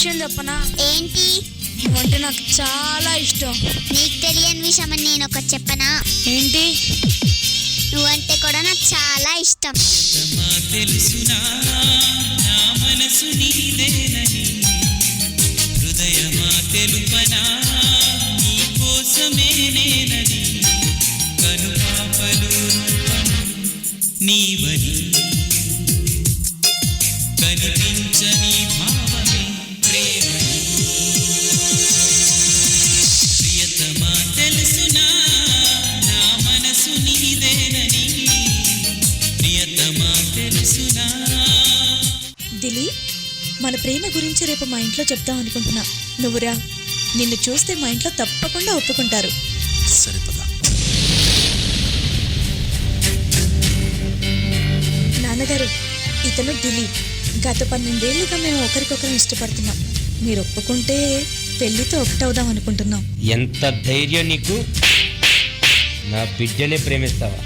విషయం చెప్పనా? ఏంటి? నువ్వంటే నాకు చాలా ఇష్టం. నీకు తెలియని విషయం అని నేను ఒకటి చెప్పనా? ఏంటి? నువ్వంటే కూడా నాకు చాలా ఇష్టం. తెలుసునా నా మనసు నీదేనని, హృదయమా తెలుపనా నీ కోసమే నేనని, కనుపాపలు నీవని, కనిపించని భావమే ప్రేమని. ప్రియతమా తెలుసునా నా మనసు నీదేనని, ప్రియతమా తెలుసునా. దిలీప్, మన ప్రేమ గురించి రేపు మా ఇంట్లో చెప్తాం అనుకుంటున్నా. నువ్వురా, నిన్ను చూస్తే మా ఇంట్లో తప్పకుండా ఒప్పుకుంటారు. సరే పద. నాన్నగారు, ఇతను దిలీప్. గత 12 ఏళ్లుగా మేము ఒకరికొకరు ఇష్టపడుతున్నాం. మీరు ఒప్పుకుంటే పెళ్లితో ఒకటవుదాం అనుకుంటున్నాం. ఎంత ధైర్యం నీకు? నా బిడ్డనే ప్రేమిస్తావా?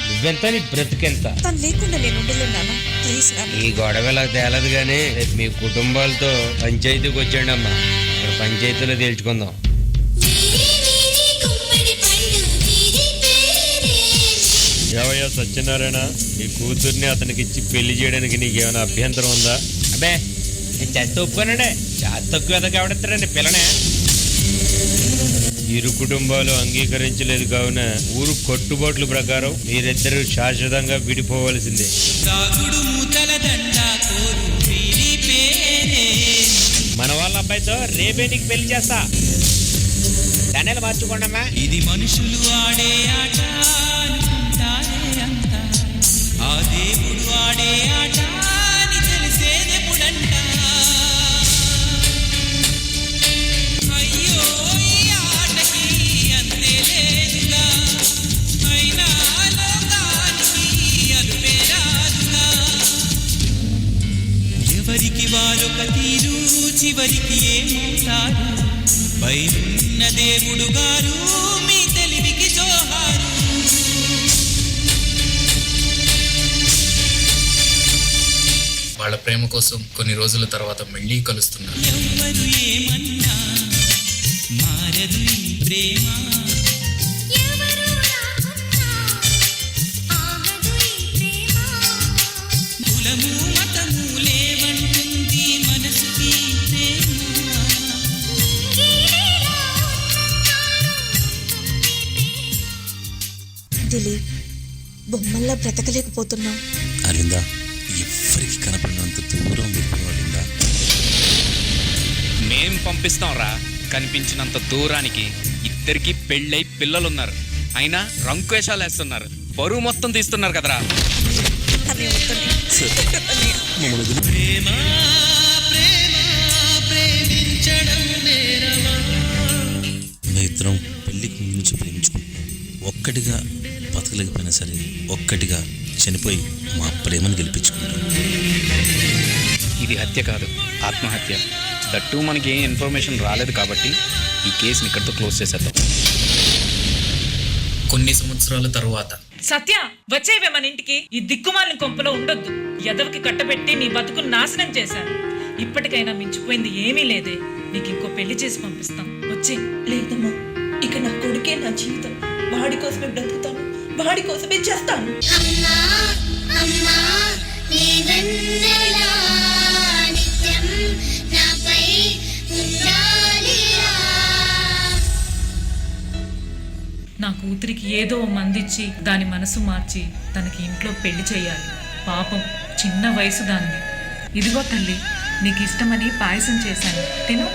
నువ్వెంత, నీ బ్రతుకెంత? తను లేకుండా నేను ఉండలేను నాన్న. ప్లీజ్ నాన్న. ఈ గొడవలకు తేలదు కానీ రేపు మీ కుటుంబాలతో పంచాయతీకి వచ్చాండి అమ్మా. ఇక్కడ పంచాయతీలో తేల్చుకుందాం. ఏవయ్యా సత్యనారాయణ, నీ కూతుర్ని అతనికి ఇచ్చి పెళ్లి చేయడానికి నీకేమైనా అభ్యంతరం ఉందా? అబ్బే, నేను చేస్తే ఒప్పుకోనండి. చేత తక్కువ ఎదగా ఎవడెత్తారండి పిల్లనే. ఇరు కుటుంబాలు అంగీకరించలేదు కావున ఊరు కట్టుబాట్ల ప్రకారం మీరిద్దరూ శాశ్వతంగా విడిపోవలసిందే. మన వాళ్ళ అబ్బాయితో రేపే నీకు పెళ్లి చేస్తా. దాన్ని మార్చుకోండమ్మా. ఇది మనుషులు ఆడే ఆట అనుకుంటారే అంత, ఆ దేవుడు ఆడే ఆట అని తెలిసేదెప్పుడంట. అయ్యో ఈ ఆటకి అంతే లేదుగా, అయినా లోకానికి అదుపే రాదుగా. ఎవరికి వారొక తీరు, చివరికి ఏమవుతారు? పైనున్న దేవుడు గారు మీ తెలివికి జోహారు. వాళ్ళ ప్రేమ కోసం కొన్ని రోజుల తర్వాత మళ్ళీ కలుస్తున్నారు. ఎవరు ఏమన్నా మారదు ఈ ప్రేమ, కులము మతము లేవంటుంది మనసుకి ప్రేమ. దిలీప్, బొమ్మల్లా బ్రతకలేకపోతున్నాం. అలిందా, ఎవరికి కనపడినంత దూరం వెళ్ళిపోవాలిందా. మేం పంపిస్తాం రా, కనిపించినంత దూరానికి. ఇద్దరికి పెళ్ళై పిల్లలున్నారు, అయినా రంకువేషాలు వేస్తున్నారు, బరువు మొత్తం తీస్తున్నారు కదరా. ప్రేమ ప్రేమ ప్రేమించడం నేరమా. ఇద్దరం పెళ్లికి ముందు నుంచి ప్రేమించుకుంటున్నాం. ఒక్కటిగా బతకలేకపోయినా సరే ఒక్కటిగా చనిపోయి మా ప్రేమను గెలిపించుకుంటాం. ఇది హత్య కాదు, ఆత్మహత్య. దట్టు మనకి ఏం ఇన్ఫర్మేషన్ రాలేదు కాబట్టి ఈ కేసుని ఇక్కడితో క్లోజ్ చేసేద్దాం. కొన్ని సంవత్సరాల తరువాత. సత్య, వచ్చేవే మన ఇంటికి. ఈ దిక్కుమాలిన కొంపలో ఉండొద్దు. ఎదవకి కట్టబెట్టి నీ బతుకును నాశనం చేశాను. ఇప్పటికైనా మించిపోయింది ఏమీ లేదే. నీకు ఇంకో పెళ్లి చేసి పంపిస్తాం. వచ్చే. లేదమ్మా, ఇక నా కొడుకే నా జీవితం. వాడి కోసమే బ్రతుకుతాను, వాడి కోసమే చేస్తాను. నా కూతురికి ఏదో మందిచ్చి దాని మనసు మార్చి తనకి ఇంట్లో పెళ్లి చేయాలి. పాపం, చిన్న వయసు దాన్ని. ఇదిగో తల్లి, నీకు ఇష్టమని పాయసం చేశాను, తిను.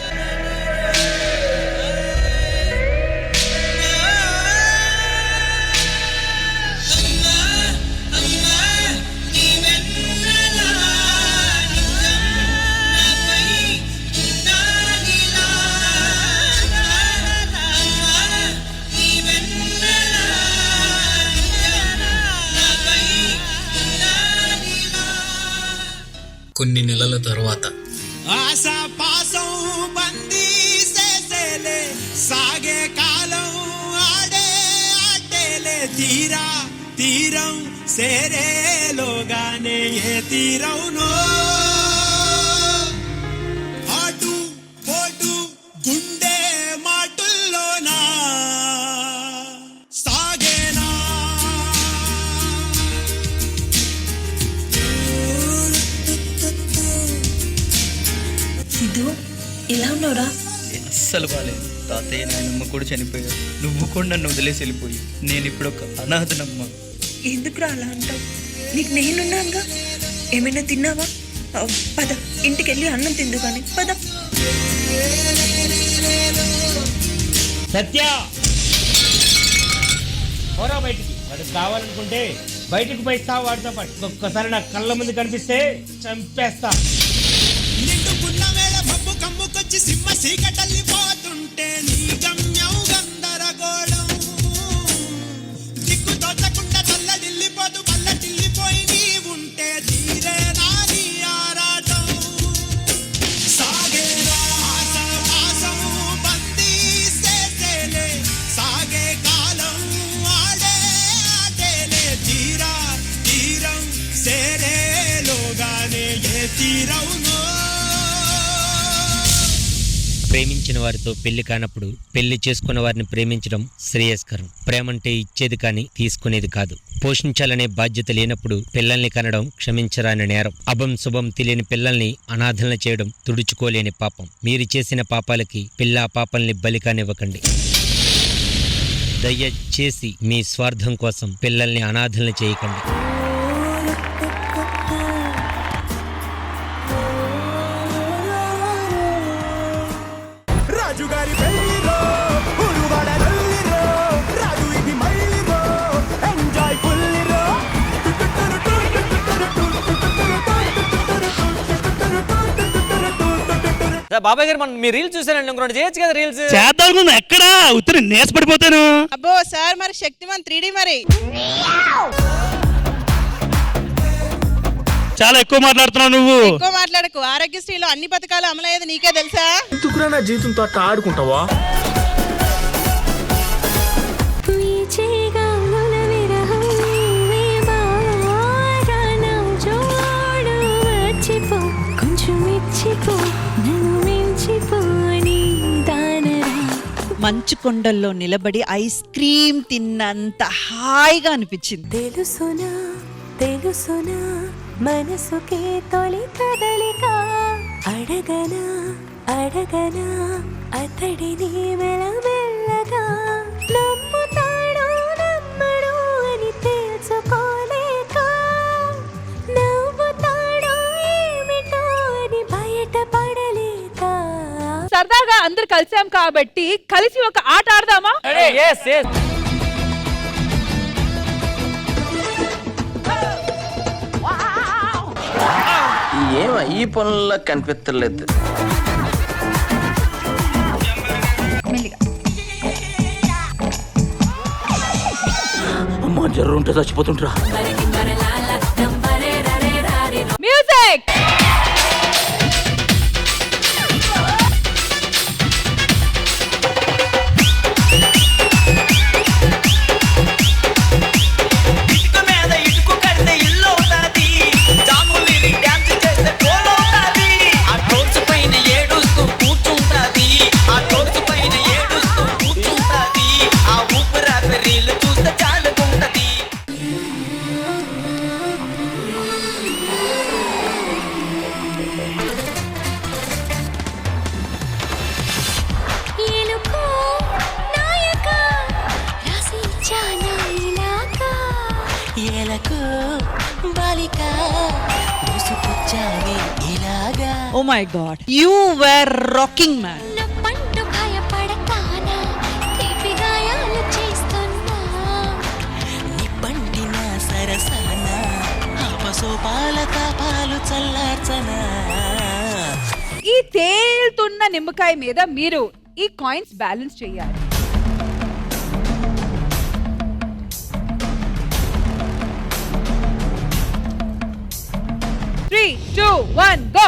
కొన్ని నెలల తర్వాత. ఆశా పాసం బందీ చేసేలే, సాగే కాలం ఆడే ఆటేలే. తీరా తీరం సేరేలోగానే ఏ తీరవునో అటు ఎలా ఉన్నావురా? అస్సలు బాలేదు. తాతయ్య నాయనమ్మ కూడా చనిపోయారు. నువ్వు కూడా నన్ను వదిలేసి వెళ్ళిపోయి నేను ఇప్పుడు ఒక అనాథనమ్మా. ఎందుకురా అలా అంటావు? నీకు నేనున్నానుగా. ఏమైనా తిన్నావా? పద, ఇంటికి వెళ్ళి అన్నం తిందు కానీ పద. సత్య పోరా బయటికి. వాడికి కావాలనుకుంటే బయటికి పోయిస్తా, వాడితో పాటు ఒక్కసారి నా కళ్ళ ముందు కనిపిస్తే చంపేస్తా. నిండుకున్న వేళ భబ్బు కమ్ముకొచ్చి సింహ సీకటల్లిపోతుంటే నీ గమ్యం గందరగోళం. దిక్కు తోచకుండా తల్లడిల్లిపోతూ పల్లటిల్లిపోయి నీ ఉంటే తీరే నాని ఆరాటం. సాగేరా ఆసపాసం బందీ చేసేలే, సాగే కాలం ఆడే ఆటేలే. తీరా తీరం సేరేలోగానే ఏ తీరవునో. ప్రేమించిన వారితో పెళ్లి కానప్పుడు పెళ్లి చేసుకున్న వారిని ప్రేమించడం శ్రేయస్కరం. ప్రేమంటే ఇచ్చేది కానీ తీసుకునేది కాదు. పోషించాలనే బాధ్యత లేనప్పుడు పిల్లల్ని కనడం క్షమించరాని నేరం. అభం శుభం తెలియని పిల్లల్ని అనాథలను చేయడం తుడుచుకోలేని పాపం. మీరు చేసిన పాపాలకి పిల్లా పాపల్ని బలి కానివ్వకండి. దయచేసి మీ స్వార్థం కోసం పిల్లల్ని అనాథలను చేయకండి. రాజుగారి పెళ్లిరో ఉరువాడ నల్లిరో, రాజు ఇది మళ్ళీరో ఎంజాయ్ ఫుల్లిరో. బాబాయ్ గారు మీ రీల్స్ చూసానండి, ఇంకొకటి చేయొచ్చు కదా రీల్స్. చేద్దాం ఎక్కడా ఉత్తరి నేసి పడిపోతాను. అబ్బో సార్ మరి శక్తిమాన్ 3D మరి చాలా ఎక్కువ మాట్లాడుతున్నావు నువ్వు. ఎక్కువ మాట్లాడకు. ఆరోగ్యశ్రీలో అన్ని పథకాలు అమలయ్యేది నీకే తెలుసా? ఎందుకురా నా జీవితంతో అట్లా ఆడుకుంటావా? మంచు కొండల్లో నిలబడి ఐస్ క్రీమ్ తిన్నంత హాయిగా అనిపించింది. తెలుసునా తెలుసునా మనసుకే తొలి కదలిక, అడగనా అడగనా అతడిని మెల్లమెల్లగా, నమ్ముతాడో నమ్మడో అని తెలుసుకోలేక, నవ్వుతాడో ఏమిటో అని బయటపడలేక. సరదాగా అందరు కలిసాం కాబట్టి కలిసి ఒక ఆట ఆడదామా? ఏమో ఈ పనుల్లో కనిపించలేదు. అమ్మా జర్రు ఉంటే చచ్చిపోతుంటరా. Music. Oh my god, you were rocking man. ఈ తేలుతున్న నిమ్మకాయ మీద మీరు ఈ కాయిన్స్ బ్యాలెన్స్ చేయాలి. Three, two, one, go.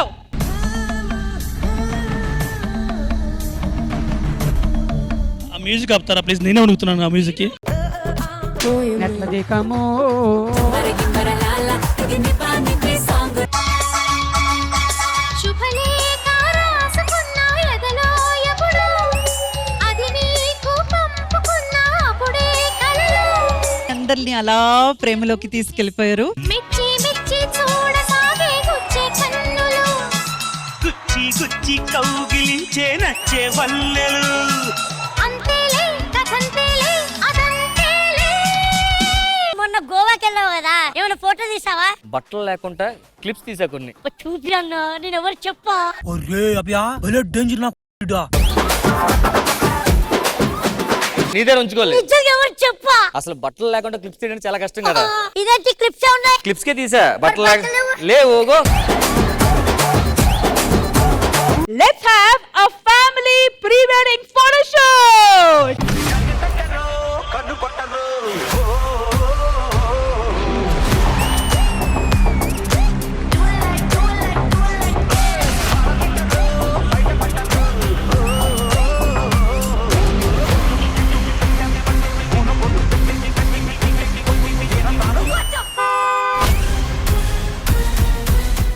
ఆ మ్యూజిక్ ఆపుతారా ప్లీజ్? నేనే అడుగుతున్నాను ఆ మ్యూజిక్. అందరిని అలా ప్రేమలోకి తీసుకెళ్లిపోయారు. చూడసాగే గుచ్చే కన్నులు, గుచ్చి గుచ్చి కౌగిలి చూచే నచ్చే వల్లెలు. మొన్న గోవాకి వెళ్ళావు కదా, ఏమైనా ఫోటో తీసావా? బట్టలు లేకుండా క్లిప్స్ తీసా కొన్ని. చూపి అన్న, నేను ఎవరు చెప్పా? నీ దగ్గర ఉంచుకోలేదు. నిజంగా ఎవరు చెప్పా? అసలు బట్టలు లేకుండా క్లిప్స్ తీయడం చాలా కష్టం కదా. ఇదేంటి క్లిప్స్ ఉన్నాయి? క్లిప్స్ కే తీసా, బట్టలు లేవు. Let's have a